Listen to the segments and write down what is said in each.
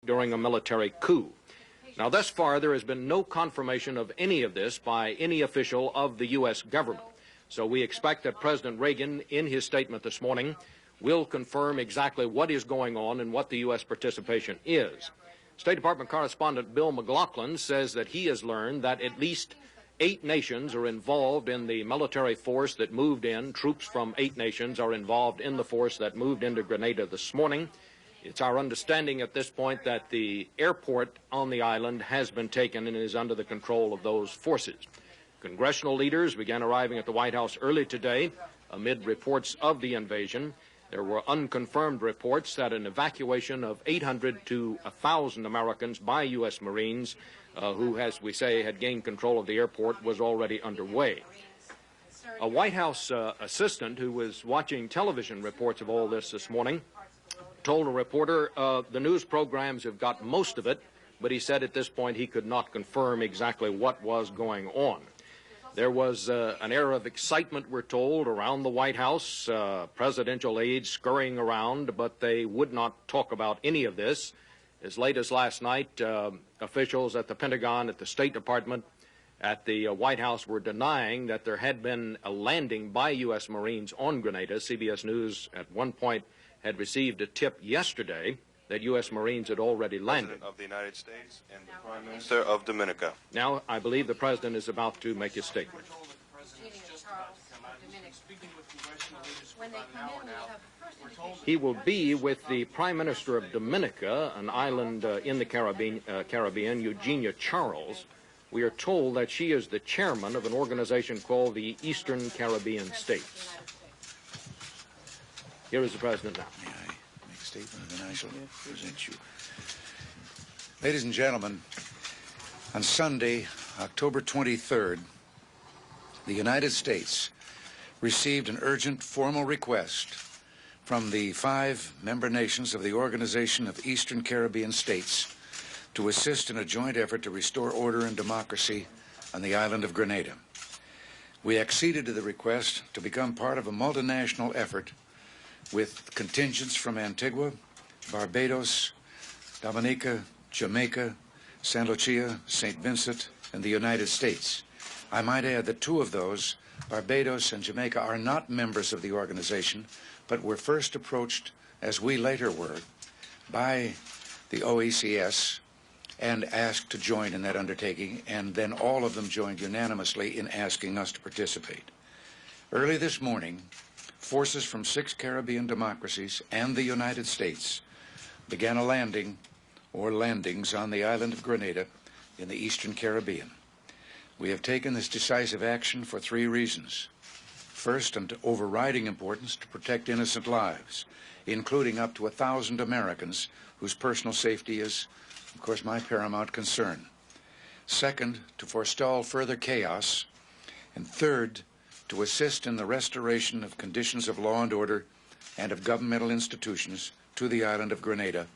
during a military coup. Now, thus far, there has been no confirmation of any of this by any official of the U.S. government. So we expect that President Reagan, in his statement this morning, will confirm exactly what is going on and what the U.S. participation is. State Department correspondent Bill McLaughlin says that he has learned that at least 8 nations are involved in the military force that moved in. Troops from 8 nations are involved in the force that moved into Grenada this morning. It's our understanding at this point that the airport on the island has been taken and is under the control of those forces. Congressional leaders began arriving at the White House early today amid reports of the invasion. There were unconfirmed reports that an evacuation of 800 to 1,000 Americans by U.S. Marines who, as we say, had gained control of the airport was already underway. A White House assistant who was watching television reports of all this morning told a reporter the news programs have got most of it, but he said at this point he could not confirm exactly what was going on. There was an air of excitement, we're told, around the White House, presidential aides scurrying around, but they would not talk about any of this. As late as last night, officials at the Pentagon, at the State Department, at the White House were denying that there had been a landing by U.S. Marines on Grenada. CBS News at one point had received a tip yesterday that U.S. Marines had already landed. President of the United States and the Prime Minister of Dominica. Now, I believe the President is about to make his statement. He will be with the Prime Minister of Dominica, an island in the Caribbean, Eugenia Charles. We are told that she is the chairman of an organization called the Eastern Caribbean States. Here is the President now. May I make a statement, and then I shall present you. Ladies and gentlemen, on Sunday, October 23rd, the United States received an urgent formal request from the 5 member nations of the Organization of Eastern Caribbean States to assist in a joint effort to restore order and democracy on the island of Grenada. We acceded to the request to become part of a multinational effort with contingents from Antigua, Barbados, Dominica, Jamaica, St. Lucia, St. Vincent, and the United States. I might add that 2 of those, Barbados and Jamaica, are not members of the organization, but were first approached, as we later were, by the OECS and asked to join in that undertaking, and then all of them joined unanimously in asking us to participate. Early this morning, forces from 6 Caribbean democracies and the United States began a landing or landings on the island of Grenada in the Eastern Caribbean. We have taken this decisive action for 3 reasons. First, and overriding importance, to protect innocent lives, including up to 1,000 Americans whose personal safety is, of course, my paramount concern. Second, to forestall further chaos. And third, to assist in the restoration of conditions of law and order and of governmental institutions to the island of Grenada,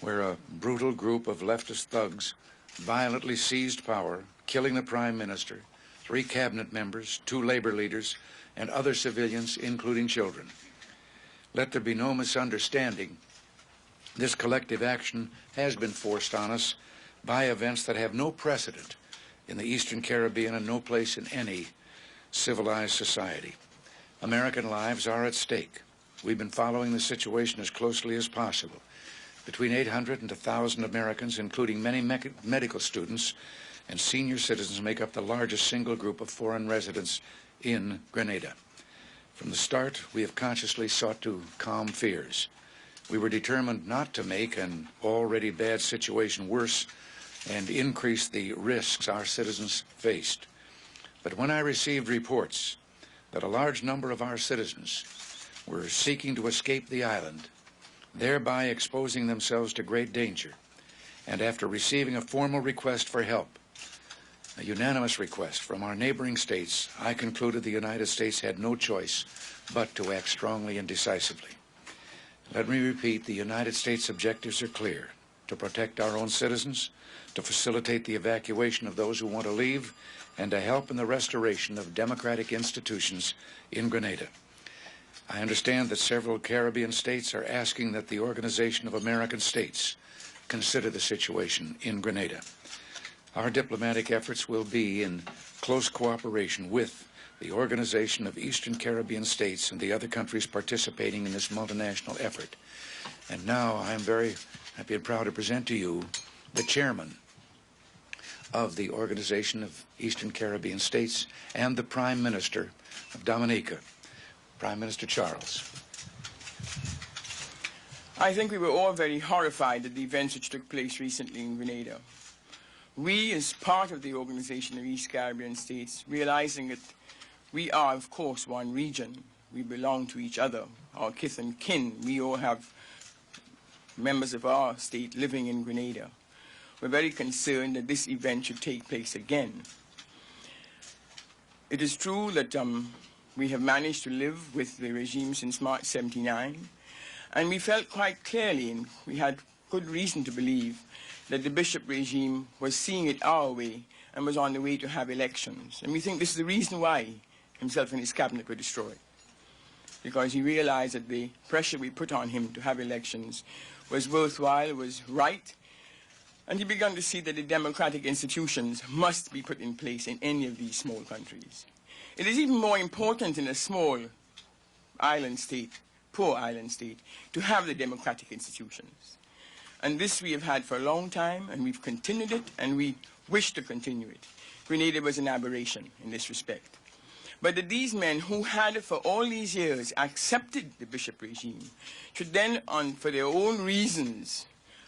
where a brutal group of leftist thugs violently seized power, killing the Prime Minister, 3 cabinet members, 2 labor leaders, and other civilians, including children. Let there be no misunderstanding. This collective action has been forced on us by events that have no precedent in the Eastern Caribbean and no place in any civilized society. American lives are at stake. We've been following the situation as closely as possible. Between 800 and 1,000 Americans, including many medical students and senior citizens, make up the largest single group of foreign residents in Grenada. From the start, we have consciously sought to calm fears. We were determined not to make an already bad situation worse and increase the risks our citizens faced. But when I received reports that a large number of our citizens were seeking to escape the island, thereby exposing themselves to great danger, and after receiving a formal request for help, a unanimous request from our neighboring states, I concluded the United States had no choice but to act strongly and decisively. Let me repeat, the United States' objectives are clear: to protect our own citizens, to facilitate the evacuation of those who want to leave, and to help in the restoration of democratic institutions in Grenada. I understand that several Caribbean states are asking that the Organization of American States consider the situation in Grenada. Our diplomatic efforts will be in close cooperation with the Organization of Eastern Caribbean States and the other countries participating in this multinational effort. And now I am very happy and proud to present to you the chairman of the Organization of Eastern Caribbean States and the Prime Minister of Dominica, Prime Minister Charles. I think we were all very horrified at the events which took place recently in Grenada. We, as part of the Organization of East Caribbean States, realizing that we are, of course, one region. We belong to each other, our kith and kin. We all have members of our state living in Grenada. We're very concerned that this event should take place again. It is true that we have managed to live with the regime since March '79, and we felt quite clearly, and we had good reason to believe, that the Bishop regime was seeing it our way and was on the way to have elections. And we think this is the reason why himself and his cabinet were destroyed, because he realized that the pressure we put on him to have elections was worthwhile, was right, and he began to see that the democratic institutions must be put in place in any of these small countries. It is even more important in a small island state, poor island state, to have the democratic institutions. And this we have had for a long time, and we've continued it, and we wish to continue it. Grenada was an aberration in this respect. But that these men who had for all these years accepted the Bishop regime should then, for their own reasons,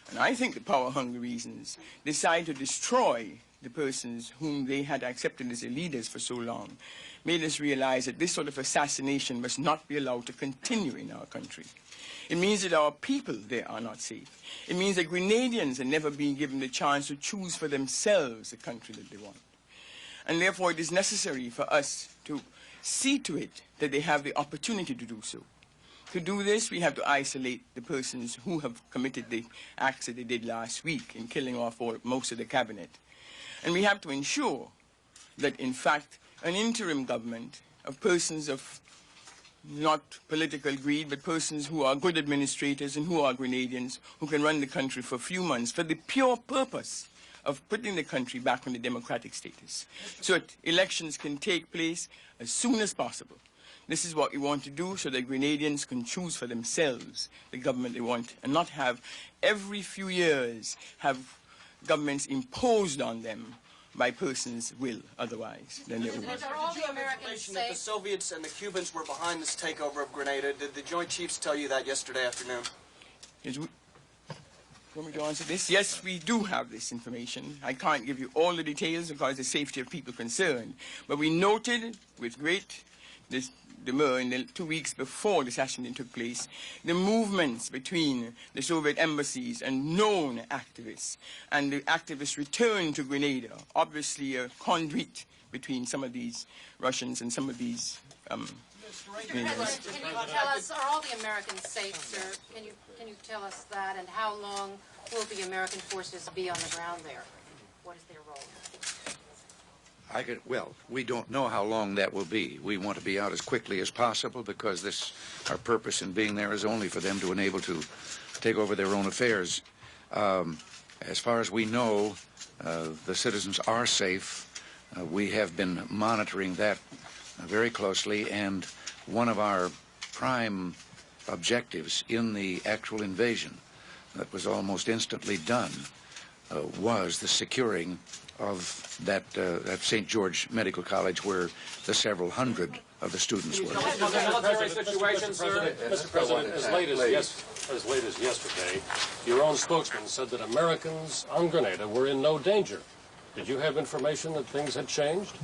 and I think the power-hungry reasons, decide to destroy the persons whom they had accepted as their leaders for so long, made us realize that this sort of assassination must not be allowed to continue in our country. It means that our people there are not safe. It means that Grenadians are never being given the chance to choose for themselves the country that they want. And therefore it is necessary for us to see to it that they have the opportunity to do so. To do this, we have to isolate the persons who have committed the acts that they did last week in killing off most of the cabinet. And we have to ensure that, in fact, an interim government of persons of not political greed, but persons who are good administrators and who are Grenadians, who can run the country for a few months for the pure purpose of putting the country back on the democratic status, so that elections can take place as soon as possible. This is what we want to do, so that Grenadians can choose for themselves the government they want, and not have every few years have governments imposed on them by persons' will otherwise than their own. Are all the Americans safe? That the Soviets and the Cubans were behind this takeover of Grenada. Did the Joint Chiefs tell you that yesterday afternoon? You want me to answer this? Yes, we do have this information. I can't give you all the details because of the safety of people concerned. But we noted with great demur in the 2 weeks before the assassination took place, the movements between the Soviet embassies and known activists. And the activists returned to Grenada, obviously a conduit between some of these Russians and some of these President, can you tell us, are all the Americans safe, sir? Can you tell us that, and how long will the American forces be on the ground there? What is their role? Well, we don't know how long that will be. We want to be out as quickly as possible because our purpose in being there is only for them to enable to take over their own affairs. As far as we know, the citizens are safe. We have been monitoring that very closely, and one of our prime objectives in the actual invasion that was almost instantly done was the securing of that St. George Medical College, where the several hundred of the students were. Mr. President, as late as yesterday, your own spokesman said that Americans on Grenada were in no danger. Did you have information that things had changed?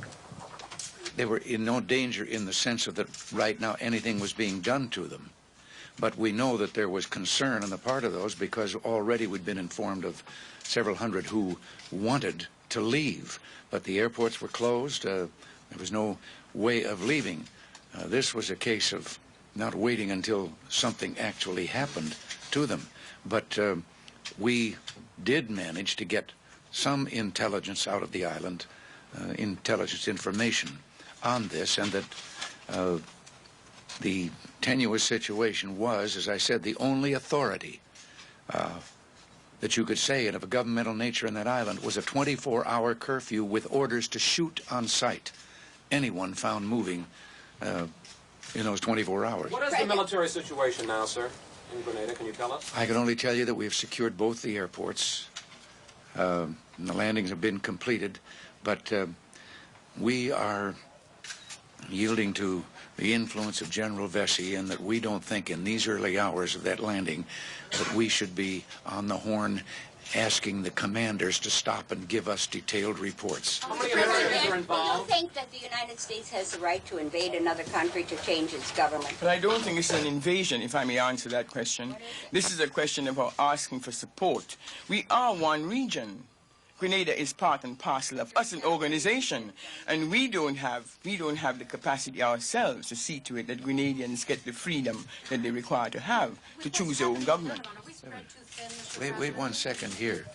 They were in no danger in the sense of that right now anything was being done to them. But we know that there was concern on the part of those because already we'd been informed of several hundred who wanted to leave, but the airports were closed. There was no way of leaving. This was a case of not waiting until something actually happened to them. But we did manage to get some intelligence out of the island, intelligence information on this, and that the tenuous situation was, as I said, the only authority that you could say of a governmental nature in that island was a 24-hour curfew with orders to shoot on sight anyone found moving in those 24 hours. What is the military situation now, sir, in Grenada? Can you tell us? I can only tell you that we have secured both the airports. And the landings have been completed, but we are yielding to the influence of General Vesey, and that we don't think in these early hours of that landing that we should be on the horn asking the commanders to stop and give us detailed reports. How many Americans are involved? Do you think that the United States has the right to invade another country to change its government? But I don't think it's an invasion, if I may answer that question. This is a question about asking for support. We are one region. Grenada is part and parcel of us, an organization, and we don't have the capacity ourselves to see to it that Grenadians get the freedom that they require to have to choose their own government. Wait 1 second here.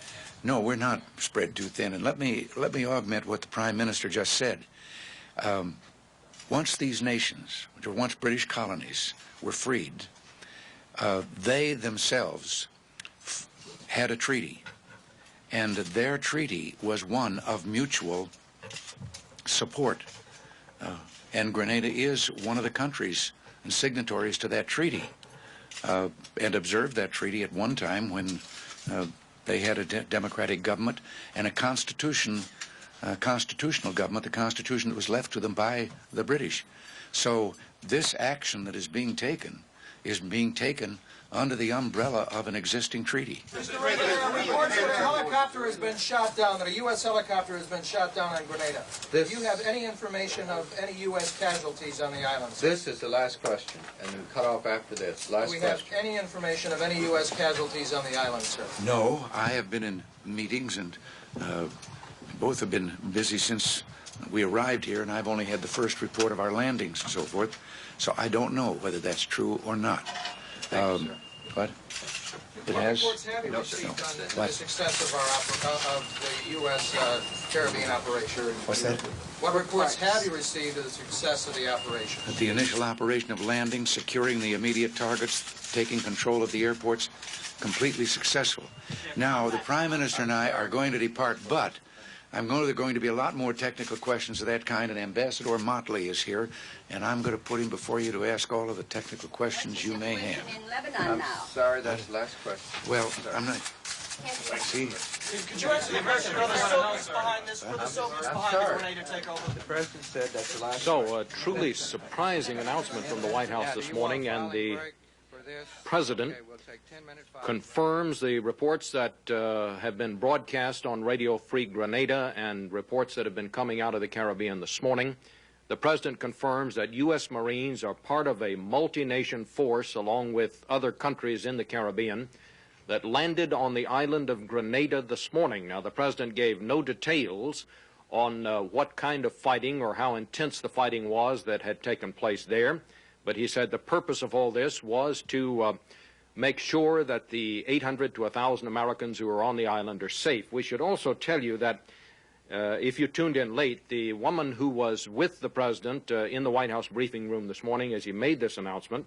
No, we're not spread too thin, and let me augment what the Prime Minister just said. Once these nations, which were once British colonies, were freed, they themselves had a treaty. And their treaty was one of mutual support. And Grenada is one of the countries and signatories to that treaty, and observed that treaty at one time when they had a democratic government and a constitutional government, the constitution that was left to them by the British. So this action that is being taken under the umbrella of an existing treaty. Mr. President, reports that a helicopter has been shot down, that a U.S. helicopter has been shot down on Grenada. Do you have any information of any U.S. casualties on the island, sir? This is the last question, and we'll cut off after this. Last question. Do we have any information of any U.S. casualties on the island, sir? No, I have been in meetings, and both have been busy since we arrived here, and I've only had the first report of our landings and so forth, so I don't know whether that's true or not. What? It What has? reports have you received on the success of the U.S. Caribbean operation? What's that? What reports have you received of the success of the operation? The initial operation of landing, securing the immediate targets, taking control of the airports, completely successful. Now, the Prime Minister and I are going to depart, but there are going to be a lot more technical questions of that kind, and Ambassador Motley is here, and I'm going to put him before you to ask all of the technical questions you may have. In Lebanon I'm now. sorry, that's the last question. Well, I'm not... See, Could you answer the question? Were the Soviets behind this? Were the Soviets behind the Grenada takeover? The President said that's the last So, a truly surprising announcement from the White House this morning, and the President confirms the reports that have been broadcast on Radio Free Grenada and reports that have been coming out of the Caribbean this morning. The President confirms that U.S. Marines are part of a multi-nation force along with other countries in the Caribbean that landed on the island of Grenada this morning. Now, the President gave no details on what kind of fighting or how intense the fighting was that had taken place there, but he said the purpose of all this was to make sure that the 800 to 1,000 Americans who are on the island are safe. We should also tell you that if you tuned in late, the woman who was with the President in the White House briefing room this morning as he made this announcement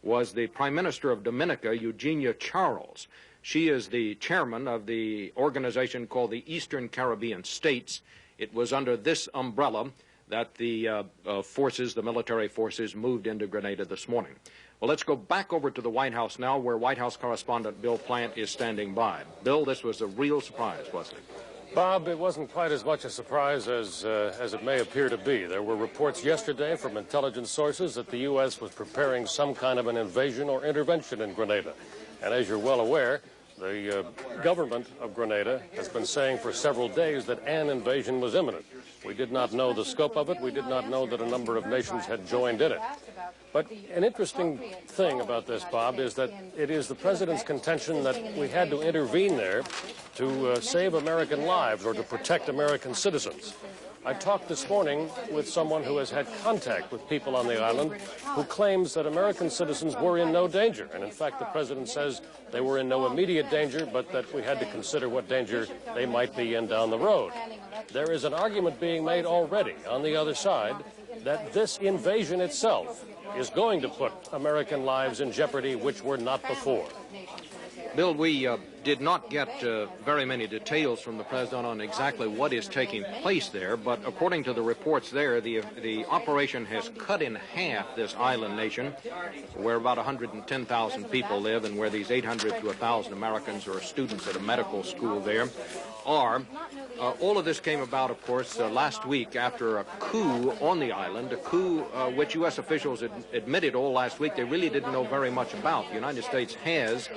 was the Prime Minister of Dominica, Eugenia Charles. She is the chairman of the organization called the Eastern Caribbean States. It was under this umbrella that the forces, the military forces, moved into Grenada this morning. Well, let's go back over to the White House now, where White House correspondent Bill Plant is standing by. Bill, this was a real surprise, wasn't it? Bob, it wasn't quite as much a surprise as it may appear to be. There were reports yesterday from intelligence sources that the U.S. was preparing some kind of an invasion or intervention in Grenada. And as you're well aware, the government of Grenada has been saying for several days that an invasion was imminent. We did not know the scope of it. We did not know that a number of nations had joined in it. But an interesting thing about this, Bob, is that it is the President's contention that we had to intervene there to save American lives or to protect American citizens. I talked this morning with someone who has had contact with people on the island who claims that American citizens were in no danger. And in fact, the President says they were in no immediate danger, but that we had to consider what danger they might be in down the road. There is an argument being made already on the other side that this invasion itself is going to put American lives in jeopardy, which were not before. Bill, we did not get very many details from the president on exactly what is taking place there, but according to the reports there, the operation has cut in half this island nation, where about 110,000 people live and where these 800 to 1,000 Americans or students at a medical school there are. All of this came about, of course, last week after a coup on the island, a coup which U.S. officials admitted all last week they really didn't know very much about. The United States has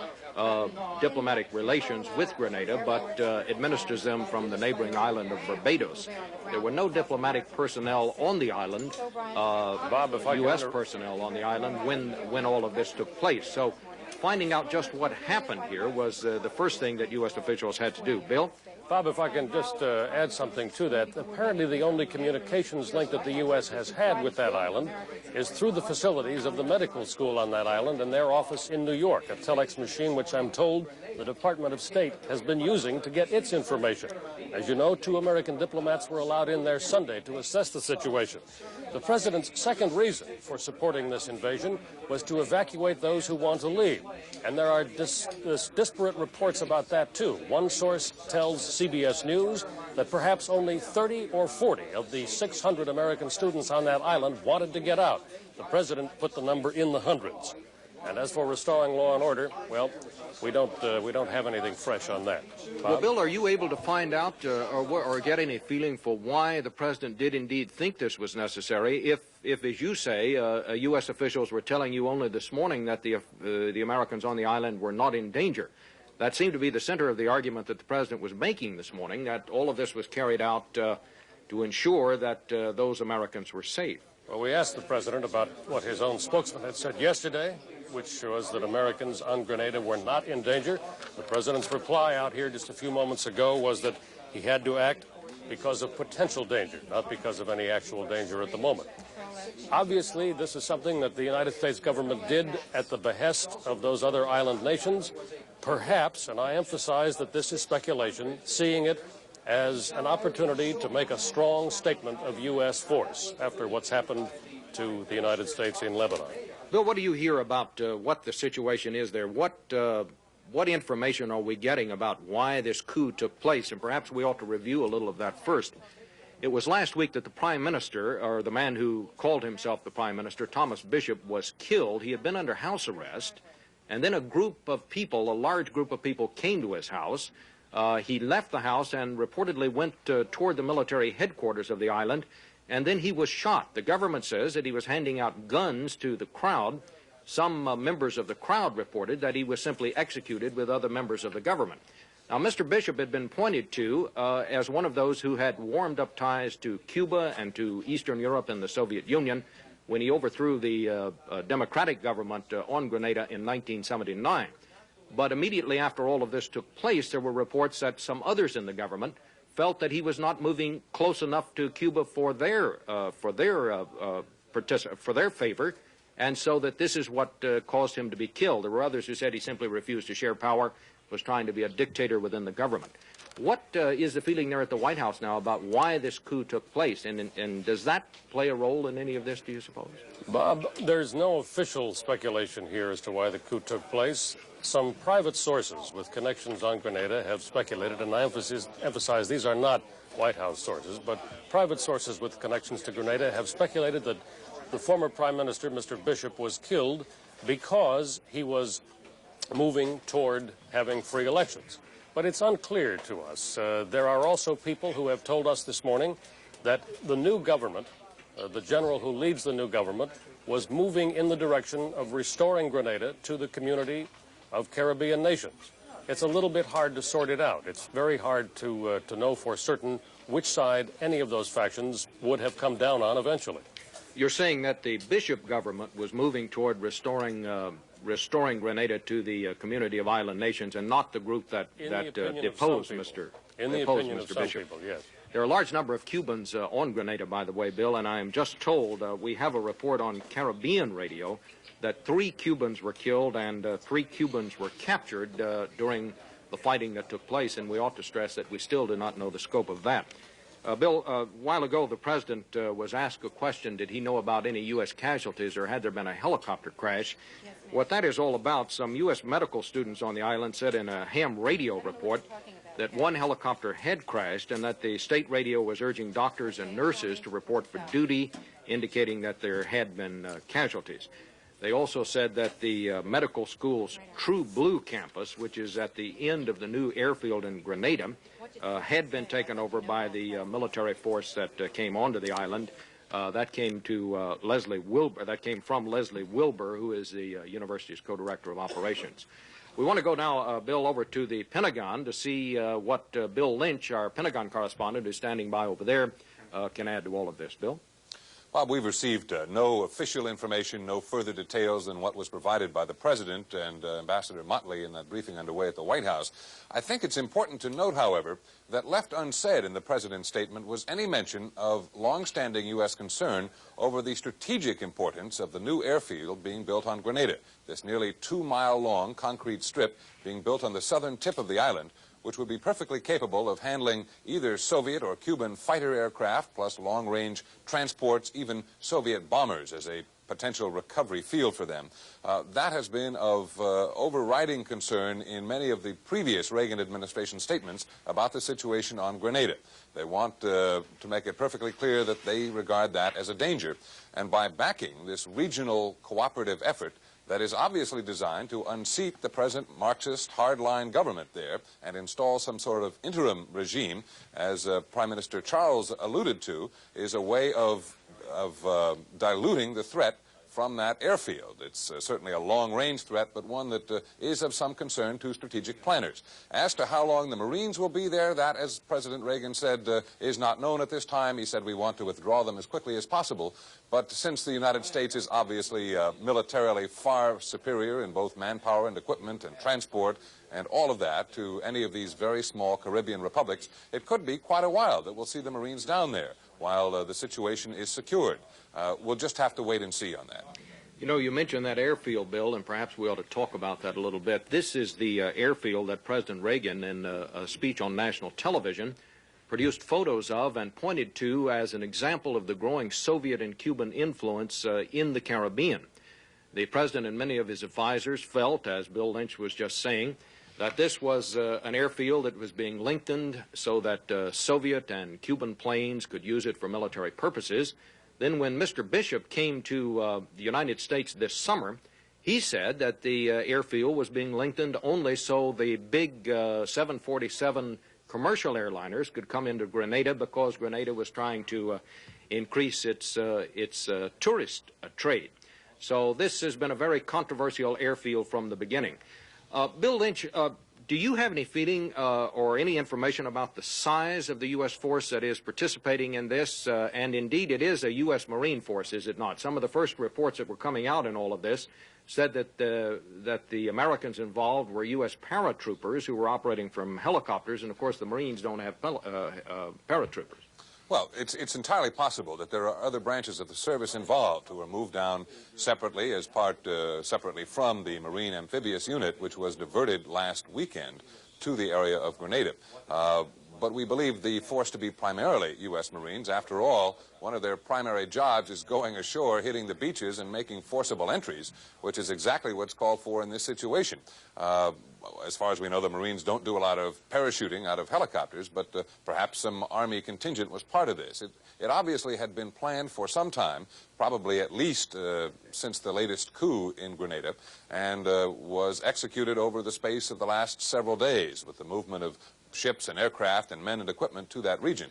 diplomatic relations with Grenada, but administers them from the neighboring island of Barbados. There were no diplomatic personnel on the island, U.S. personnel on the island when all of this took place. So finding out just what happened here was the first thing that U.S. officials had to do. Bill? Bob, if I can just add something to that. Apparently the only communications link that the U.S. has had with that island is through the facilities of the medical school on that island and their office in New York, a telex machine which I'm told the Department of State has been using to get its information. As you know, 2 American diplomats were allowed in there Sunday to assess the situation. The president's second reason for supporting this invasion was to evacuate those who want to leave. And there are disparate reports about that, too. One source tells CBS News that perhaps only 30 or 40 of the 600 American students on that island wanted to get out. The president put the number in the hundreds. And as for restoring law and order, well, we don't have anything fresh on that. Bob? Well, Bill, are you able to find out or get any feeling for why the president did indeed think this was necessary? If as you say, U.S. officials were telling you only this morning that the Americans on the island were not in danger. That seemed to be the center of the argument that the president was making this morning, that all of this was carried out to ensure that those Americans were safe. Well, we asked the president about what his own spokesman had said yesterday, which was that Americans on Grenada were not in danger. The president's reply out here just a few moments ago was that he had to act because of potential danger, not because of any actual danger at the moment. Obviously, this is something that the United States government did at the behest of those other island nations. Perhaps, and I emphasize that this is speculation, seeing it as an opportunity to make a strong statement of U.S. force after what's happened to the United States in Lebanon. Bill, what do you hear about what the situation is there? What information are we getting about why this coup took place? And perhaps we ought to review a little of that first. It was last week that the Prime Minister, or the man who called himself the Prime Minister, Thomas Bishop, was killed. He had been under house arrest, and then a group of people, a large group of people, came to his house. He left the house and reportedly went toward the military headquarters of the island, and then he was shot. The government says that he was handing out guns to the crowd. Some members of the crowd reported that he was simply executed with other members of the government. Now, Mr. Bishop had been pointed to as one of those who had warmed up ties to Cuba and to Eastern Europe and the Soviet Union when he overthrew the democratic government on Grenada in 1979. But immediately after all of this took place, there were reports that some others in the government felt that he was not moving close enough to Cuba for their favor, and so that this is what caused him to be killed. There were others who said he simply refused to share power, was trying to be a dictator within the government. What is the feeling there at the White House now about why this coup took place, and does that play a role in any of this, do you suppose? Bob, there's no official speculation here as to why the coup took place. Some private sources with connections on Grenada have speculated, and I emphasize these are not White House sources, but private sources with connections to Grenada have speculated that the former Prime Minister, Mr. Bishop, was killed because he was moving toward having free elections. But it's unclear to us. There are also people who have told us this morning that the new government, the general who leads the new government, was moving in the direction of restoring Grenada to the community of Caribbean nations. It's a little bit hard to sort it out. It's very hard to know for certain which side any of those factions would have come down on eventually. You're saying that the Bishop government was moving toward restoring Grenada to the community of island nations, and not the group that deposed Mr. Bishop. People, yes. There are a large number of Cubans on Grenada, by the way, Bill, and I am just told we have a report on Caribbean radio that 3 Cubans were killed and 3 Cubans were captured during the fighting that took place, and we ought to stress that we still do not know the scope of that. Bill, a while ago the President was asked a question, did he know about any U.S. casualties or had there been a helicopter crash? What that is all about, some U.S. medical students on the island said in a ham radio report that one helicopter had crashed and that the state radio was urging doctors and nurses to report for duty, indicating that there had been casualties. They also said that the medical school's True Blue campus, which is at the end of the new airfield in Grenada, had been taken over by the military force that came onto the island. That came to Leslie Wilbur. That came from Leslie Wilbur, who is the university's co-director of operations. We want to go now, Bill, over to the Pentagon to see what Bill Lynch, our Pentagon correspondent, who's standing by over there, can add to all of this. Bill? Bob, we've received no official information, no further details than what was provided by the President and Ambassador Motley in that briefing underway at the White House. I think it's important to note, however, that left unsaid in the President's statement was any mention of long-standing U.S. concern over the strategic importance of the new airfield being built on Grenada, this nearly 2-mile-long concrete strip being built on the southern tip of the island, which would be perfectly capable of handling either Soviet or Cuban fighter aircraft, plus long-range transports, even Soviet bombers as a potential recovery field for them. That has been of overriding concern in many of the previous Reagan administration statements about the situation on Grenada. They want to make it perfectly clear that they regard that as a danger. And by backing this regional cooperative effort, that is obviously designed to unseat the present Marxist hardline government there and install some sort of interim regime, as Prime Minister Charles alluded to, is a way of diluting the threat from that airfield. It's certainly a long-range threat, but one that is of some concern to strategic planners. As to how long the Marines will be there, that, as President Reagan said, is not known at this time. He said we want to withdraw them as quickly as possible. But since the United States is obviously militarily far superior in both manpower and equipment and transport and all of that to any of these very small Caribbean republics, it could be quite a while that we'll see the Marines down there while the situation is secured. We'll just have to wait and see on that. You know, you mentioned that airfield, Bill, and perhaps we ought to talk about that a little bit. This is the airfield that President Reagan, in a speech on national television, produced photos of and pointed to as an example of the growing Soviet and Cuban influence in the Caribbean. The President and many of his advisors felt, as Bill Lynch was just saying, that this was an airfield that was being lengthened so that Soviet and Cuban planes could use it for military purposes. Then when Mr. Bishop came to the United States this summer, he said that the airfield was being lengthened only so the big 747 commercial airliners could come into Grenada, because Grenada was trying to increase its tourist trade. So this has been a very controversial airfield from the beginning. Bill Lynch, do you have any feeling or any information about the size of the U.S. force that is participating in this? And indeed, it is a U.S. Marine force, is it not? Some of the first reports that were coming out in all of this said that the Americans involved were U.S. paratroopers who were operating from helicopters, and of course the Marines don't have paratroopers. Well, it's entirely possible that there are other branches of the service involved who are moved down separately as separately from the Marine Amphibious Unit, which was diverted last weekend to the area of Grenada. But we believe the force to be primarily U.S. Marines. After all, one of their primary jobs is going ashore, hitting the beaches, and making forcible entries, which is exactly what's called for in this situation. As far as we know, the Marines don't do a lot of parachuting out of helicopters, but perhaps some Army contingent was part of this. It obviously had been planned for some time, probably at least since the latest coup in Grenada, and was executed over the space of the last several days with the movement of ships and aircraft and men and equipment to that region.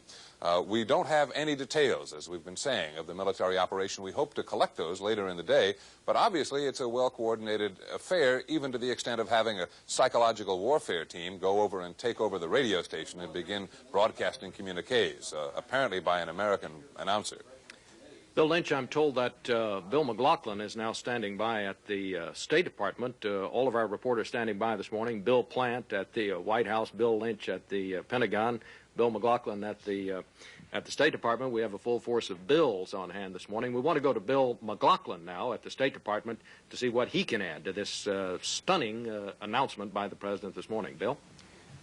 We don't have any details, as we've been saying, of the military operation. We hope to collect those later in the day, but obviously it's a well-coordinated affair, even to the extent of having a psychological warfare team go over and take over the radio station and begin broadcasting communiques, apparently by an American announcer. Bill Lynch, I'm told that Bill McLaughlin is now standing by at the State Department. All of our reporters standing by this morning. Bill Plant at the White House, Bill Lynch at the Pentagon, Bill McLaughlin at the State Department. We have a full force of Bills on hand this morning. We want to go to Bill McLaughlin now at the State Department to see what he can add to this stunning announcement by the President this morning. Bill?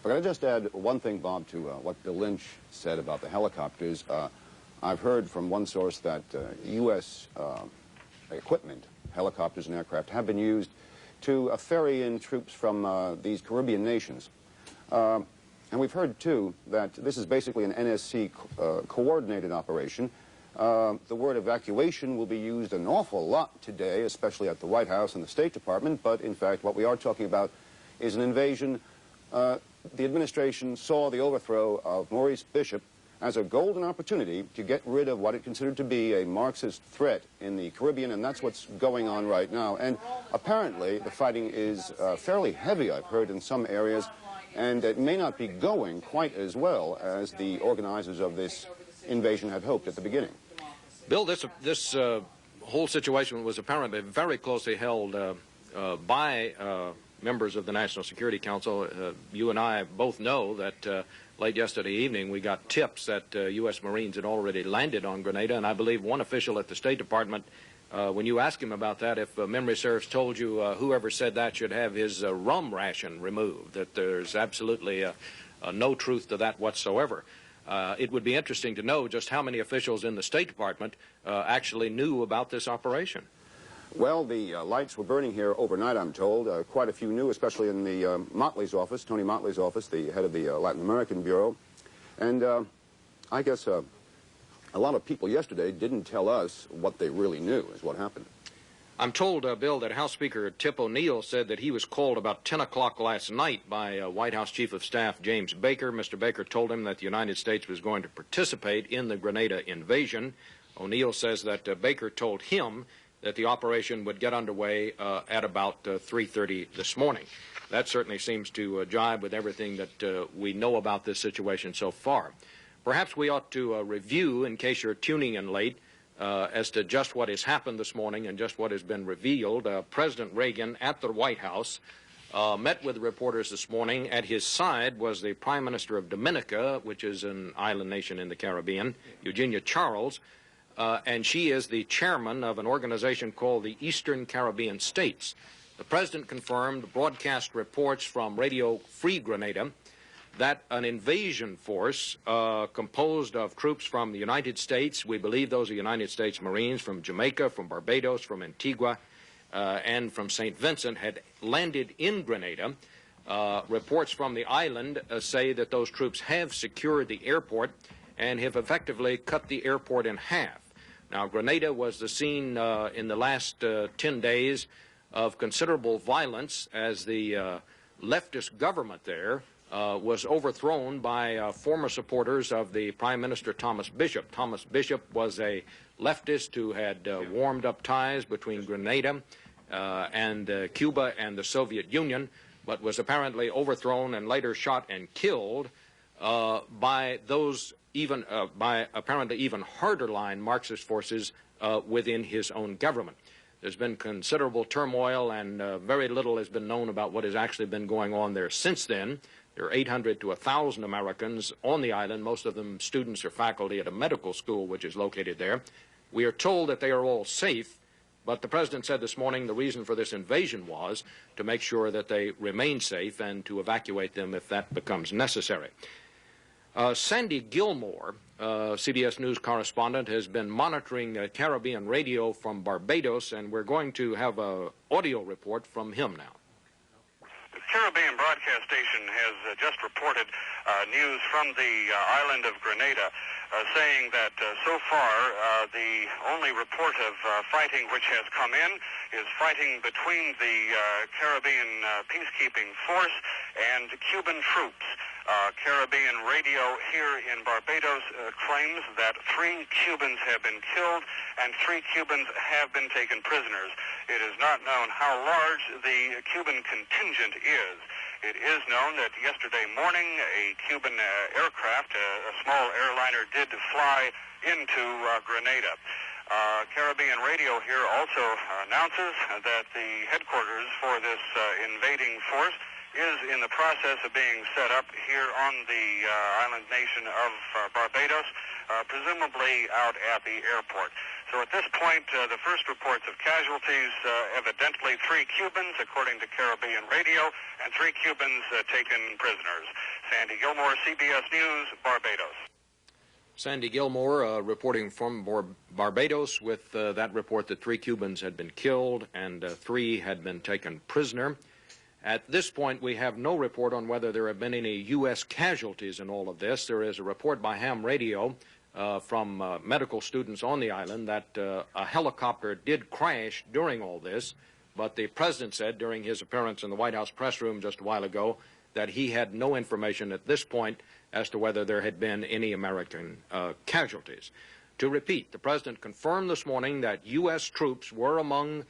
If I could just add one thing, Bob, to what Bill Lynch said about the helicopters. I've heard from one source that U.S. equipment, helicopters and aircraft, have been used to ferry in troops from these Caribbean nations. And we've heard, too, that this is basically an NSC coordinated operation. The word evacuation will be used an awful lot today, especially at the White House and the State Department, but in fact what we are talking about is an invasion. The administration saw the overthrow of Maurice Bishop as a golden opportunity to get rid of what it considered to be a Marxist threat in the Caribbean, and that's what's going on right now. And apparently the fighting is fairly heavy, I've heard, in some areas, and it may not be going quite as well as the organizers of this invasion had hoped at the beginning. Bill, this whole situation was apparently very closely held by members of the National Security Council. You and I both know that late yesterday evening we got tips that U.S. Marines had already landed on Grenada, and I believe one official at the State Department, when you asked him about that, if memory serves, told you whoever said that should have his rum ration removed, that there's absolutely no truth to that whatsoever. It would be interesting to know just how many officials in the State Department actually knew about this operation. Well, the lights were burning here overnight, I'm told. Quite a few knew, especially in the Motley's office, Tony Motley's office, the head of the Latin American Bureau. And I guess a lot of people yesterday didn't tell us what they really knew is what happened. I'm told, Bill, that House Speaker Tip O'Neill said that he was called about 10 o'clock last night by White House Chief of Staff James Baker. Mr. Baker told him that the United States was going to participate in the Grenada invasion. O'Neill says that Baker told him that the operation would get underway at about 3:30 this morning. That certainly seems to jibe with everything that we know about this situation so far. Perhaps we ought to review, in case you're tuning in late, as to just what has happened this morning and just what has been revealed. President Reagan at the White House met with reporters this morning. At his side was the Prime Minister of Dominica, which is an island nation in the Caribbean, Eugenia Charles, and she is the chairman of an organization called the Eastern Caribbean States. The President confirmed broadcast reports from Radio Free Grenada that an invasion force composed of troops from the United States, we believe those are United States Marines, from Jamaica, from Barbados, from Antigua, and from St. Vincent, had landed in Grenada. Reports from the island say that those troops have secured the airport and have effectively cut the airport in half. Now, Grenada was the scene in the last 10 days of considerable violence as the leftist government there was overthrown by former supporters of the Prime Minister Thomas Bishop. Thomas Bishop was a leftist who had warmed up ties between Grenada and Cuba and the Soviet Union, but was apparently overthrown and later shot and killed by those by apparently even harder line Marxist forces within his own government. There's been considerable turmoil, and very little has been known about what has actually been going on there since then. There are 800 to 1,000 Americans on the island, most of them students or faculty at a medical school which is located there. We are told that they are all safe, but the President said this morning the reason for this invasion was to make sure that they remain safe and to evacuate them if that becomes necessary. Sandy Gilmore, CBS News correspondent, has been monitoring Caribbean radio from Barbados, and we're going to have an audio report from him now. The Caribbean broadcast station has just reported news from the island of Grenada, saying that so far the only report of fighting which has come in is fighting between the Caribbean peacekeeping force and Cuban troops. Caribbean radio here in Barbados claims that 3 Cubans have been killed and 3 Cubans have been taken prisoners. It is not known how large the Cuban contingent is. It is known that yesterday morning a Cuban aircraft, a small airliner, did fly into Grenada. Caribbean radio here also announces that the headquarters for this invading force is in the process of being set up here on the island nation of Barbados, presumably out at the airport. So at this point, the first reports of casualties, evidently 3 Cubans, according to Caribbean radio, and 3 Cubans taken prisoners. Sandy Gilmore, CBS News, Barbados. Sandy Gilmore reporting from Barbados with that report that 3 Cubans had been killed and 3 had been taken prisoner. At this point, we have no report on whether there have been any U.S. casualties in all of this. There is a report by ham radio from medical students on the island that a helicopter did crash during all this, but the president said during his appearance in the White House press room just a while ago that he had no information at this point as to whether there had been any American casualties. To repeat, the president confirmed this morning that U.S. troops were among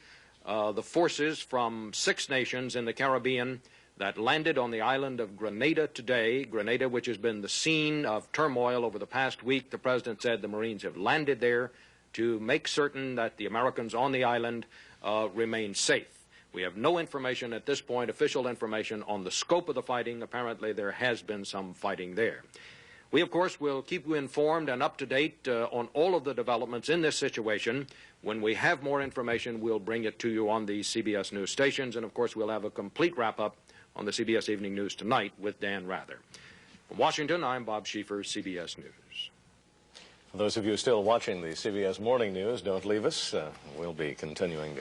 the forces from 6 nations in the Caribbean that landed on the island of Grenada today. Grenada, which has been the scene of turmoil over the past week. The president said the Marines have landed there to make certain that the Americans on the island remain safe. We have no information at this point, official information, on the scope of the fighting. Apparently there has been some fighting there. We, of course, will keep you informed and up to date on all of the developments in this situation. When we have more information, we'll bring it to you on the CBS News stations. And, of course, we'll have a complete wrap-up on the CBS Evening News tonight with Dan Rather. From Washington, I'm Bob Schieffer, CBS News. For those of you still watching the CBS Morning News, don't leave us. We'll be continuing.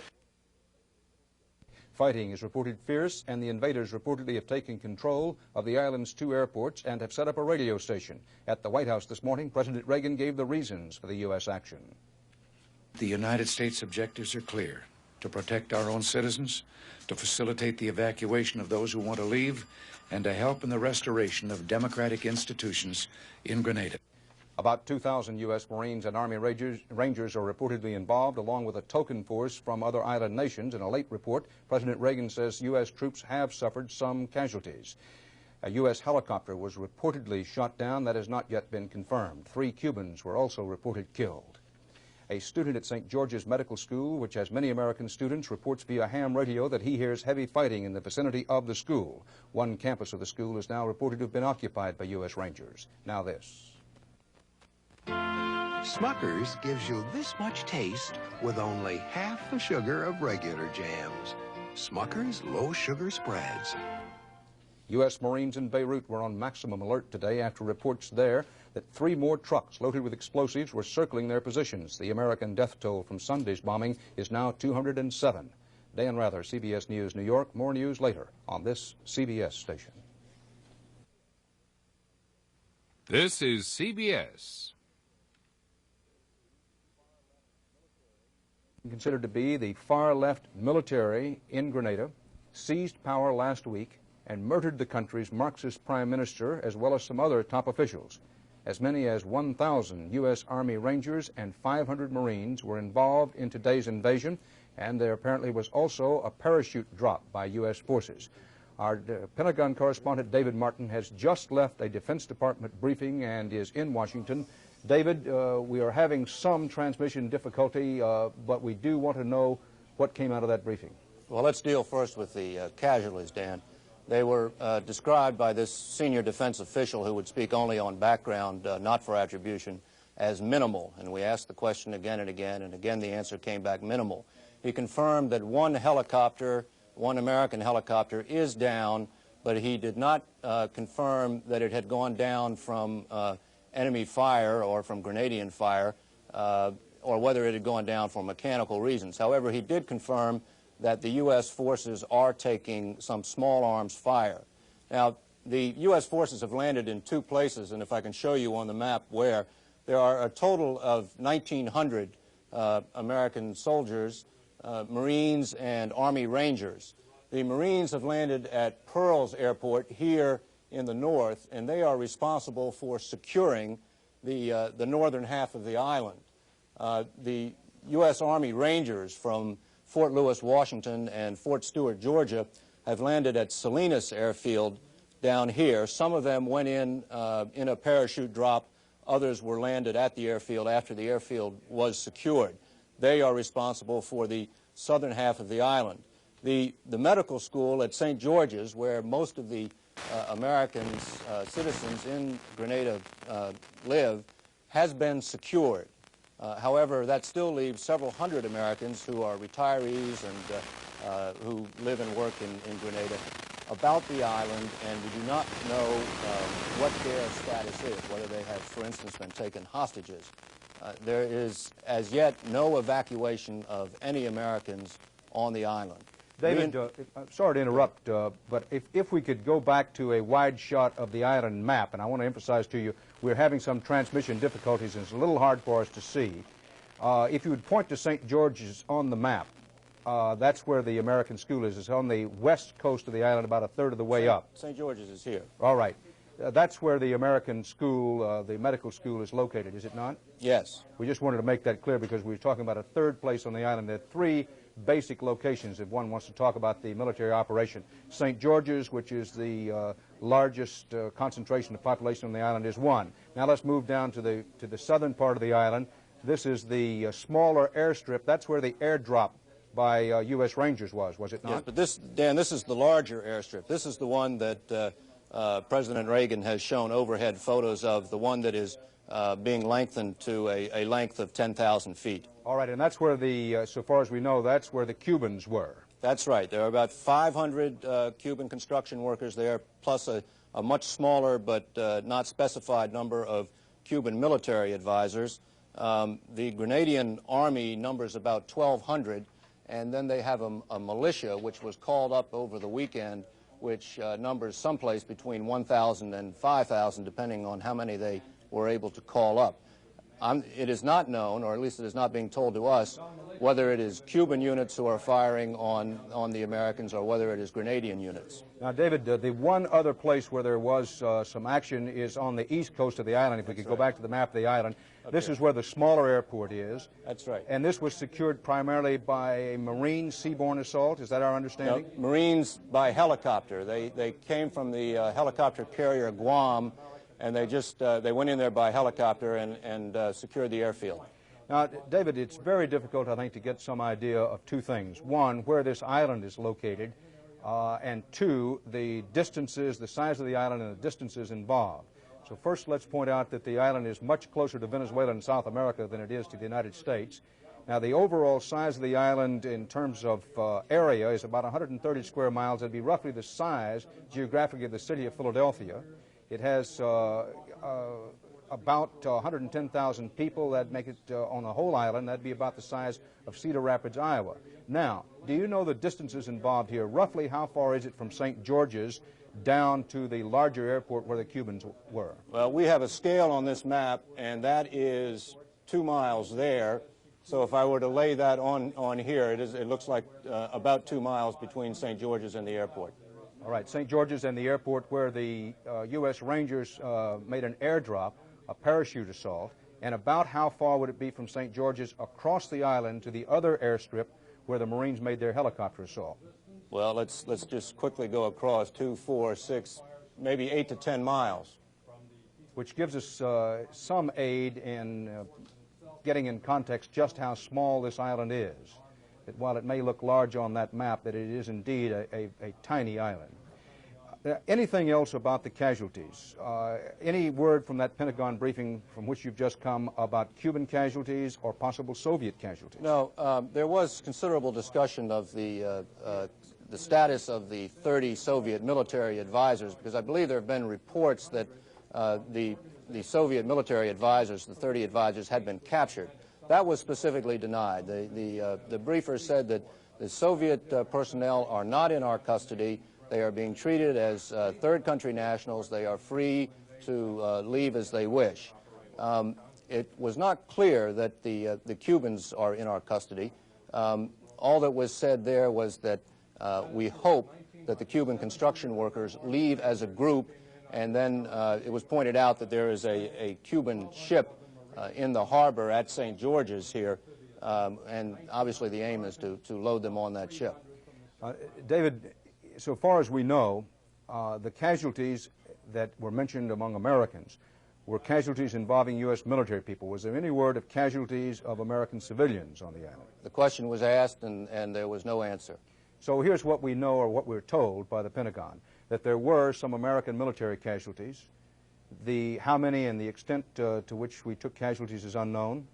Fighting is reported fierce, and the invaders reportedly have taken control of the island's 2 airports and have set up a radio station. At the White House this morning, President Reagan gave the reasons for the U.S. action. The United States objectives are clear: to protect our own citizens, to facilitate the evacuation of those who want to leave, and to help in the restoration of democratic institutions in Grenada. About 2,000 U.S. Marines and Army Rangers are reportedly involved, along with a token force from other island nations. In a late report, President Reagan says U.S. troops have suffered some casualties. A U.S. helicopter was reportedly shot down. That has not yet been confirmed. 3 Cubans were also reported killed. A student at St. George's Medical School, which has many American students, reports via ham radio that he hears heavy fighting in the vicinity of the school. One campus of the school is now reported to have been occupied by U.S. Rangers. Now this. Smucker's gives you this much taste with only half the sugar of regular jams. Smucker's low sugar spreads. U.S. Marines in Beirut were on maximum alert today after reports there that 3 more trucks loaded with explosives were circling their positions. The American death toll from Sunday's bombing is now 207. Dan Rather, CBS News, New York. More news later on this CBS station. This is CBS. Considered to be the far-left military in Grenada, seized power last week and murdered the country's Marxist prime minister, as well as some other top officials. As many as 1,000 U.S. Army Rangers and 500 Marines were involved in today's invasion, and there apparently was also a parachute drop by U.S. forces. Our Pentagon correspondent David Martin has just left a Defense Department briefing and is in Washington. David, we are having some transmission difficulty, but we do want to know what came out of that briefing. Well, let's deal first with the casualties, Dan. They were described by this senior defense official, who would speak only on background, not for attribution, as minimal. And we asked the question again and again the answer came back minimal. He confirmed that one American helicopter is down, but he did not confirm that it had gone down from enemy fire or from Grenadian fire, or whether it had gone down for mechanical reasons. However, he did confirm that the U.S. forces are taking some small arms fire. Now, the U.S. forces have landed in 2 places, and if I can show you on the map where, there are a total of 1,900 American soldiers, Marines and Army Rangers. The Marines have landed at Pearls Airport here in the north, and they are responsible for securing the northern half of the island. The U.S. Army Rangers from Fort Lewis, Washington, and Fort Stewart, Georgia, have landed at Salinas Airfield down here. Some of them went in a parachute drop. Others were landed at the airfield after the airfield was secured. They are responsible for the southern half of the island. The medical school at St. George's, where most of the Americans, citizens in Grenada live, has been secured. However, that still leaves several hundred Americans who are retirees and who live and work in Grenada about the island, and we do not know what their status is, whether they have, for instance, been taken hostages. There is, as yet, no evacuation of any Americans on the island. David, I'm sorry to interrupt, but if we could go back to a wide shot of the island map, and I want to emphasize to you, we're having some transmission difficulties, and it's a little hard for us to see. If you would point to St. George's on the map, that's where the American school is. It's on the west coast of the island, about a third of the way up. St. George's is here. All right. That's where the American school, the medical school, is located, is it not? Yes. We just wanted to make that clear because we were talking about a third place on the island. There are three basic locations if one wants to talk about the military operation. St. George's, which is the largest concentration of population on the island, is one. Now let's move down to the southern part of the island. This is the smaller airstrip. That's where the airdrop by U.S. Rangers was it not? Yes, but this, Dan, this is the larger airstrip. This is the one that President Reagan has shown overhead photos of, the one that is being lengthened to a length of 10,000 feet. All right, and that's where the, so far as we know, that's where the Cubans were. That's right. There are about 500 Cuban construction workers there, plus a much smaller but not specified number of Cuban military advisors. The Grenadian army numbers about 1,200, and then they have a militia which was called up over the weekend, which numbers someplace between 1,000 and 5,000, depending on how many they were able to call up. It is not known, or at least it is not being told to us, whether it is Cuban units who are firing on the Americans or whether it is Grenadian units. Now, David, the one other place where there was some action is on the east coast of the island. If we could go back to the map of the island, this is where the smaller airport is. That's right. And this was secured primarily by a Marine seaborne assault. Is that our understanding? No, Marines by helicopter. They came from the helicopter carrier Guam, and they went in there by helicopter and secured the airfield. Now, David, it's very difficult, I think, to get some idea of two things. One, where this island is located, and two, the distances, the size of the island and the distances involved. So first, let's point out that the island is much closer to Venezuela and South America than it is to the United States. Now, the overall size of the island in terms of area is about 130 square miles. It'd be roughly the size, geographically, of the city of Philadelphia. It has about 110,000 people. That make it, on the whole island, that'd be about the size of Cedar Rapids, Iowa. Now, do you know the distances involved here? Roughly how far is it from St. George's down to the larger airport where the Cubans were? Well, we have a scale on this map, and that is 2 miles there. So if I were to lay that on here, it looks like about 2 miles between St. George's and the airport. All right, St. George's and the airport where the U.S. Rangers made an airdrop, a parachute assault, and about how far would it be from St. George's across the island to the other airstrip where the Marines made their helicopter assault? Well, let's just quickly go across 2, 4, 6, maybe 8 to 10 miles. Which gives us some aid in getting in context just how small this island is. That while it may look large on that map, that it is indeed a tiny island. Anything else about the casualties? Any word from that Pentagon briefing from which you've just come about Cuban casualties or possible Soviet casualties? No, there was considerable discussion of the status of the 30 Soviet military advisors, because I believe there have been reports that the Soviet military advisors, the 30 advisors, had been captured. That was specifically denied. The briefer said that the Soviet personnel are not in our custody. They are being treated as third country nationals. They are free to leave as they wish. It was not clear that the Cubans are in our custody. All that was said there was that we hope that the Cuban construction workers leave as a group, and then it was pointed out that there is a Cuban ship in the harbor at St. George's here, and obviously the aim is to load them on that ship. David, so far as we know, the casualties that were mentioned among Americans were casualties involving U.S. military people. Was there any word of casualties of American civilians on the island? The question was asked, and there was no answer. So here's what we know, or what we're told by the Pentagon, that there were some American military casualties. How many and the extent to which we took casualties is unknown.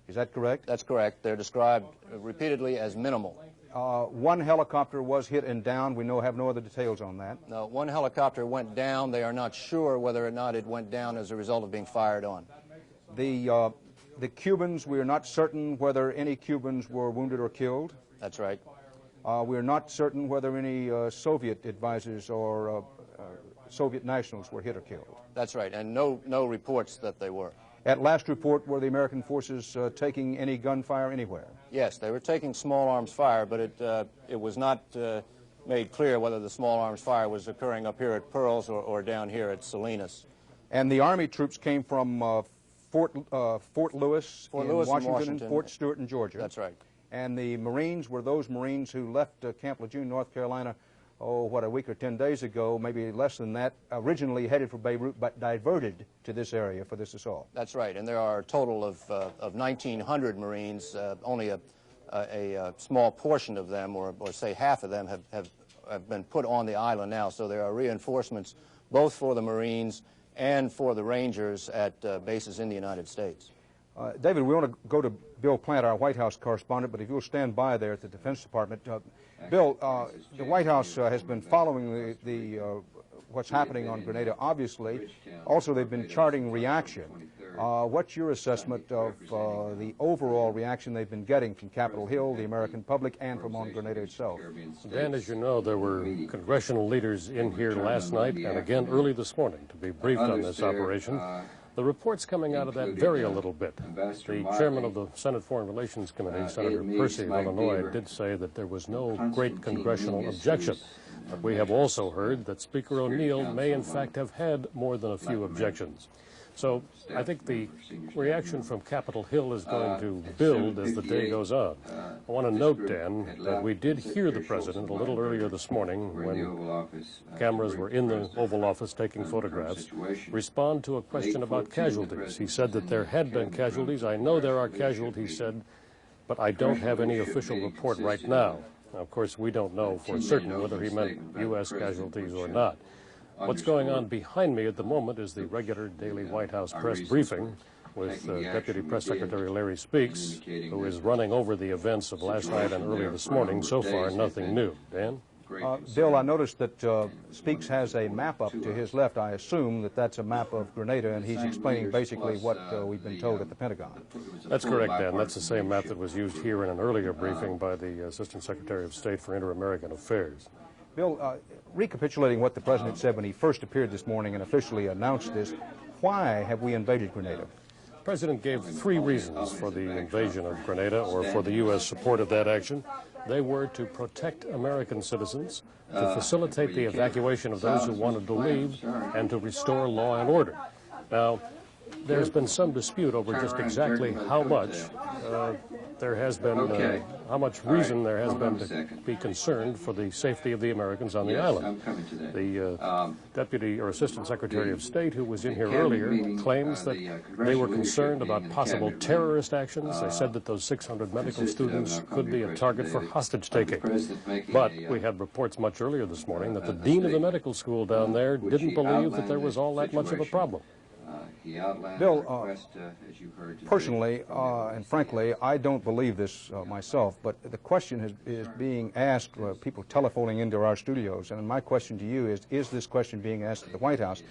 Is that correct? That's correct. They're described repeatedly as minimal. One helicopter was hit and down. We have no other details on that. No, one helicopter went down. They are not sure whether or not it went down as a result of being fired on. The Cubans, we are not certain whether any Cubans were wounded or killed. That's right. We are not certain whether any Soviet advisors or Soviet nationals were hit or killed. That's right, and no reports that they were. At last report, were the American forces taking any gunfire anywhere? Yes, they were taking small arms fire, but it was not made clear whether the small arms fire was occurring up here at Pearls or down here at Salinas. And the Army troops came from Fort Lewis in Washington and Fort Stewart in Georgia. That's right. And the Marines were those Marines who left Camp Lejeune, North Carolina, a week or 10 days ago, maybe less than that, originally headed for Beirut, but diverted to this area for this assault. That's right, and there are a total of 1,900 Marines. Only a small portion of them, or say half of them, have been put on the island now, so there are reinforcements both for the Marines and for the Rangers at bases in the United States. David, we want to go to Bill Plant, our White House correspondent, but if you'll stand by there at the Defense Department. Bill, the White House has been following what's happening on Grenada, obviously. Also, they've been charting reaction. What's your assessment of the overall reaction they've been getting from Capitol Hill, the American public, and from on Grenada itself? Dan, as you know, there were congressional leaders in here last night and again early this morning to be briefed on this operation. The reports coming out of that vary a little bit. The chairman of the Senate Foreign Relations Committee, Senator Percy of Illinois, did say that there was no great congressional objection. But we have also heard that Speaker O'Neill may in fact have had more than a few objections. So I think the reaction from Capitol Hill is going to build as the day goes on. I want to note, Dan, that we did hear the president a little earlier this morning when cameras were in the Oval Office taking photographs, respond to a question about casualties. He said that there had been casualties. I know there are casualties, he said, but I don't have any official report right now. Now, of course, we don't know for certain whether he meant U.S. casualties or not. What's going on behind me at the moment is the regular daily White House press briefing with Deputy Press Secretary Larry Speaks, who is running over the events of last night and earlier this morning. So far, nothing new. Dan? Bill, I noticed that Speaks has a map up to his left. I assume that that's a map of Grenada, and he's explaining basically what we've been told at the Pentagon. That's correct, Dan. That's the same map that was used here in an earlier briefing by the Assistant Secretary of State for Inter-American Affairs. Bill, recapitulating what the president said when he first appeared this morning and officially announced this, why have we invaded Grenada? The president gave 3 reasons for the invasion of Grenada or for the U.S. support of that action. They were to protect American citizens, to facilitate the evacuation of those who wanted to leave, and to restore law and order. Now, there's been some dispute over just exactly how much there has been, how much reason there has been to be concerned for the safety of the Americans on the island. The Deputy or Assistant Secretary of State, who was in here earlier, claims that they were concerned about possible terrorist actions. They said that those 600 medical students could be a target for hostage-taking. But we had reports much earlier this morning that the dean of the medical school down there didn't believe that there was all that much of a problem. Bill, personally and frankly, I don't believe this myself, but the question is being asked, people telephoning into our studios, and my question to you is this question being asked at the White House,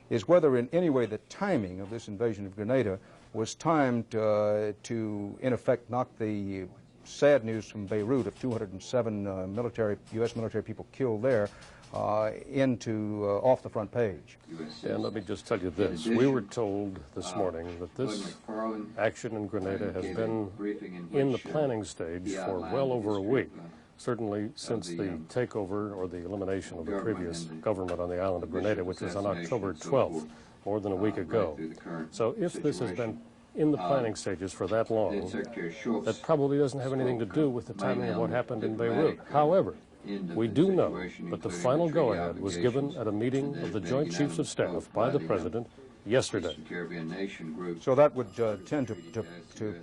is whether in any way the timing of this invasion of Grenada was timed to, in effect, knock the sad news from Beirut of 207 U.S. military people killed there off the front page. And let me just tell you this. We were told this morning that this action in Grenada has been in the planning stage for well over a week, certainly since the takeover or the elimination of the previous government on the island of Grenada, which was on October 12th, more than a week ago. So if this has been in the planning stages for that long, that probably doesn't have anything to do with the timing of what happened in Beirut. However, we do know that the final go-ahead was given at a meeting of the Joint Chiefs of Staff by the President yesterday. So that would tend to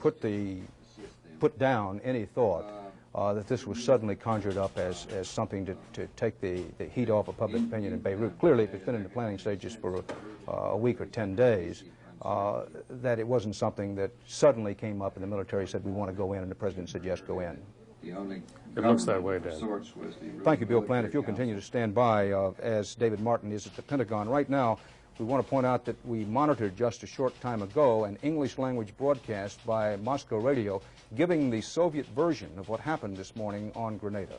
put down any thought that this was suddenly conjured up as something to take the heat off of public opinion in Beirut. Clearly, if it's been in the planning stages for a week or 10 days, that it wasn't something that suddenly came up and the military said, we want to go in, and the President said, yes, go in. The only It looks that way, Dan. sorts was the Thank you, Bill Plant. military If you'll council. continue to stand by as David Martin is at the Pentagon. Right now, we want to point out that we monitored just a short time ago an English-language broadcast by Moscow Radio giving the Soviet version of what happened this morning on Grenada.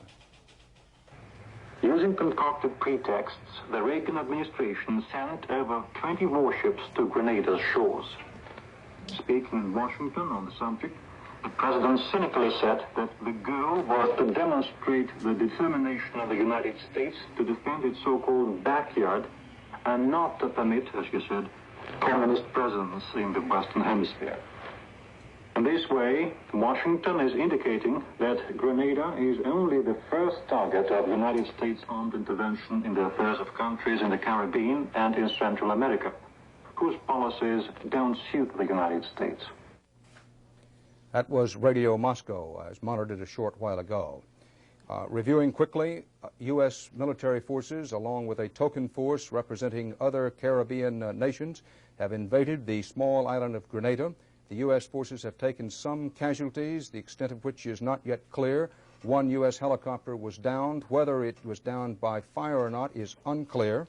Using concocted pretexts, the Reagan administration sent over 20 warships to Grenada's shores. Speaking in Washington on the subject, the president cynically said that the goal was to demonstrate the determination of the United States to defend its so-called backyard and not to permit, as you said, communist presence in the Western Hemisphere. In this way, Washington is indicating that Grenada is only the first target of United States armed intervention in the affairs of countries in the Caribbean and in Central America, whose policies don't suit the United States. That was Radio Moscow, as monitored a short while ago. Reviewing quickly, U.S. military forces, along with a token force representing other Caribbean nations, have invaded the small island of Grenada. The U.S. forces have taken some casualties, the extent of which is not yet clear. One U.S. helicopter was downed. Whether it was downed by fire or not is unclear.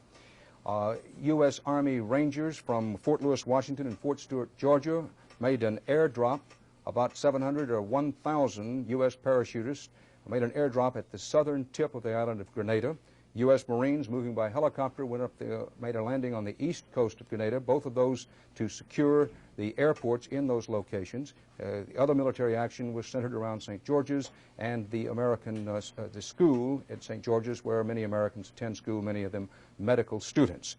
U.S. Army Rangers from Fort Lewis, Washington and Fort Stewart, Georgia, made an airdrop. About 700 or 1,000 U.S. parachutists made an airdrop at the southern tip of the island of Grenada. U.S. Marines moving by helicopter made a landing on the east coast of Grenada, both of those to secure the airports in those locations. The other military action was centered around St. George's and the the school at St. George's, where many Americans attend school, many of them medical students.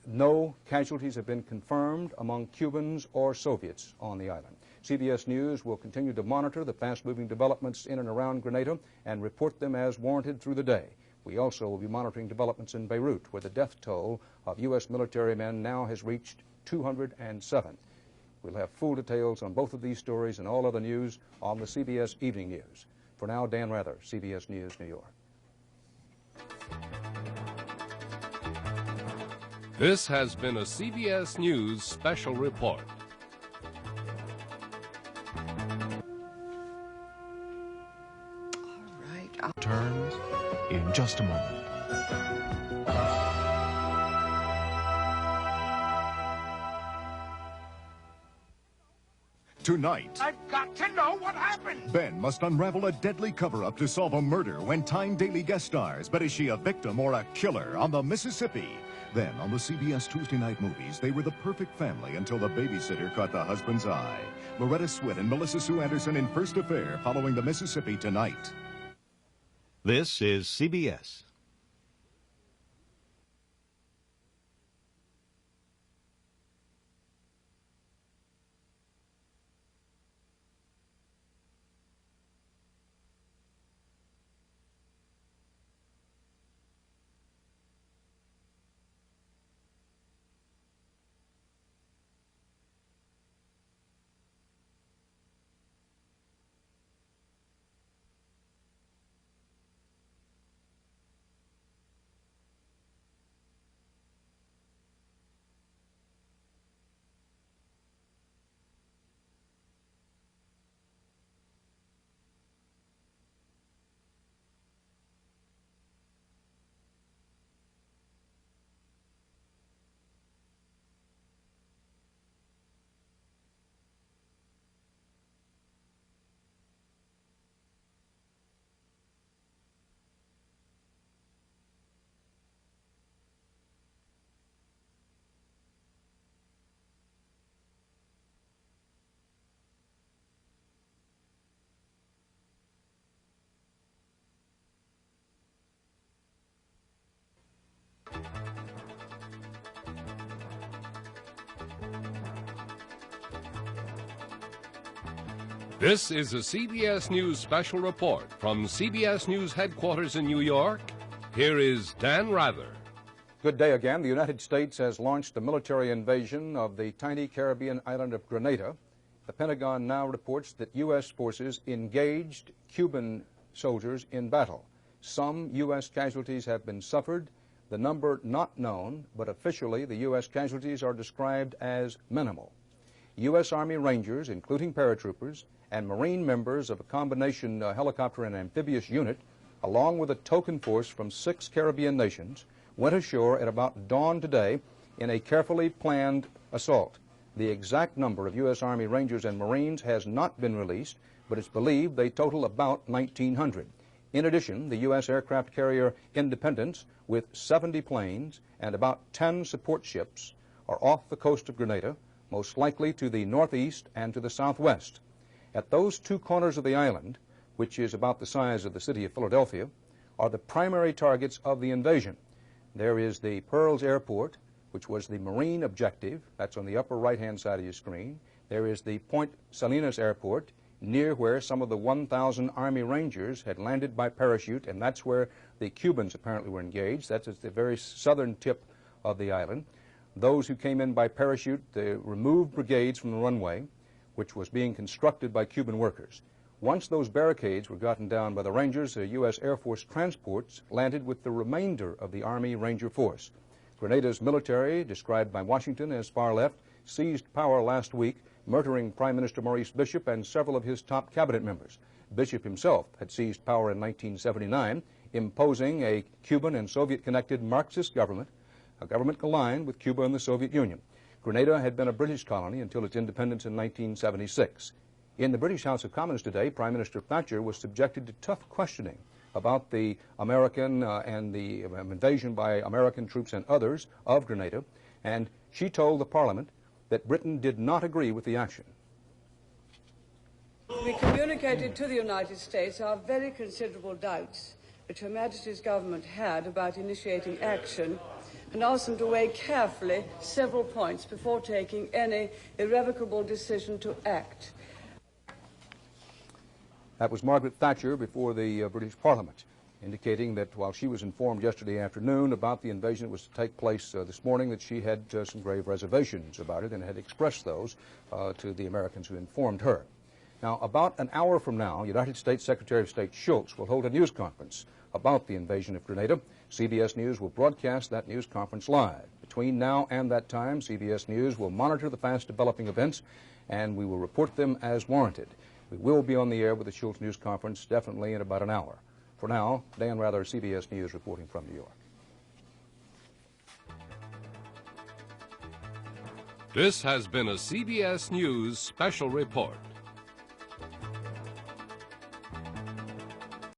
No casualties have been confirmed among Cubans or Soviets on the island. CBS News will continue to monitor the fast-moving developments in and around Grenada and report them as warranted through the day. We also will be monitoring developments in Beirut, where the death toll of U.S. military men now has reached 207. We'll have full details on both of these stories and all other news on the CBS Evening News. For now, Dan Rather, CBS News, New York. This has been a CBS News special report. Turns in just a moment. Tonight, I've got to know what happened. Ben must unravel a deadly cover-up to solve a murder when Time Daily guest stars. But is she a victim or a killer on the Mississippi? Then, on the CBS Tuesday night movies, they were the perfect family until the babysitter caught the husband's eye. Loretta Swit and Melissa Sue Anderson in First Affair following the Mississippi tonight. This is CBS. This is a CBS News special report from CBS News headquarters in New York. Here is Dan Rather. Good day again. The United States has launched a military invasion of the tiny Caribbean island of Grenada. The Pentagon now reports that U.S. forces engaged Cuban soldiers in battle. Some U.S. casualties have been suffered. The number not known, but officially the U.S. casualties are described as minimal. U.S. Army Rangers, including paratroopers, and Marine members of a combination helicopter and amphibious unit, along with a token force from 6 Caribbean nations, went ashore at about dawn today in a carefully planned assault. The exact number of U.S. Army Rangers and Marines has not been released, but it's believed they total about 1,900. In addition, the U.S. aircraft carrier Independence, with 70 planes and about 10 support ships, are off the coast of Grenada, most likely to the northeast and to the southwest. At those 2 corners of the island, which is about the size of the city of Philadelphia, are the primary targets of the invasion. There is the Pearls Airport, which was the Marine objective. That's on the upper right-hand side of your screen. There is the Point Salinas Airport, near where some of the 1,000 Army Rangers had landed by parachute, and that's where the Cubans apparently were engaged. That's at the very southern tip of the island. Those who came in by parachute, they removed brigades from the runway, which was being constructed by Cuban workers. Once those barricades were gotten down by the Rangers, the U.S. Air Force transports landed with the remainder of the Army Ranger force. Grenada's military, described by Washington as far left, seized power last week, murdering Prime Minister Maurice Bishop and several of his top cabinet members. Bishop himself had seized power in 1979, imposing a Cuban and Soviet-connected Marxist government, a government aligned with Cuba and the Soviet Union. Grenada had been a British colony until its independence in 1976. In the British House of Commons today, Prime Minister Thatcher was subjected to tough questioning about the American and the invasion by American troops and others of Grenada, and she told the Parliament that Britain did not agree with the action. We communicated to the United States our very considerable doubts which Her Majesty's government had about initiating action, and asked them to weigh carefully several points before taking any irrevocable decision to act. That was Margaret Thatcher before the British Parliament, indicating that while she was informed yesterday afternoon about the invasion that was to take place this morning, that she had some grave reservations about it and had expressed those to the Americans who informed her. Now, about an hour from now, United States Secretary of State Schultz will hold a news conference about the invasion of Grenada. CBS News will broadcast that news conference live. Between now and that time, CBS News will monitor the fast-developing events, and we will report them as warranted. We will be on the air with the Schultz News Conference definitely in about an hour. For now, Dan Rather, CBS News, reporting from New York. This has been a CBS News special report.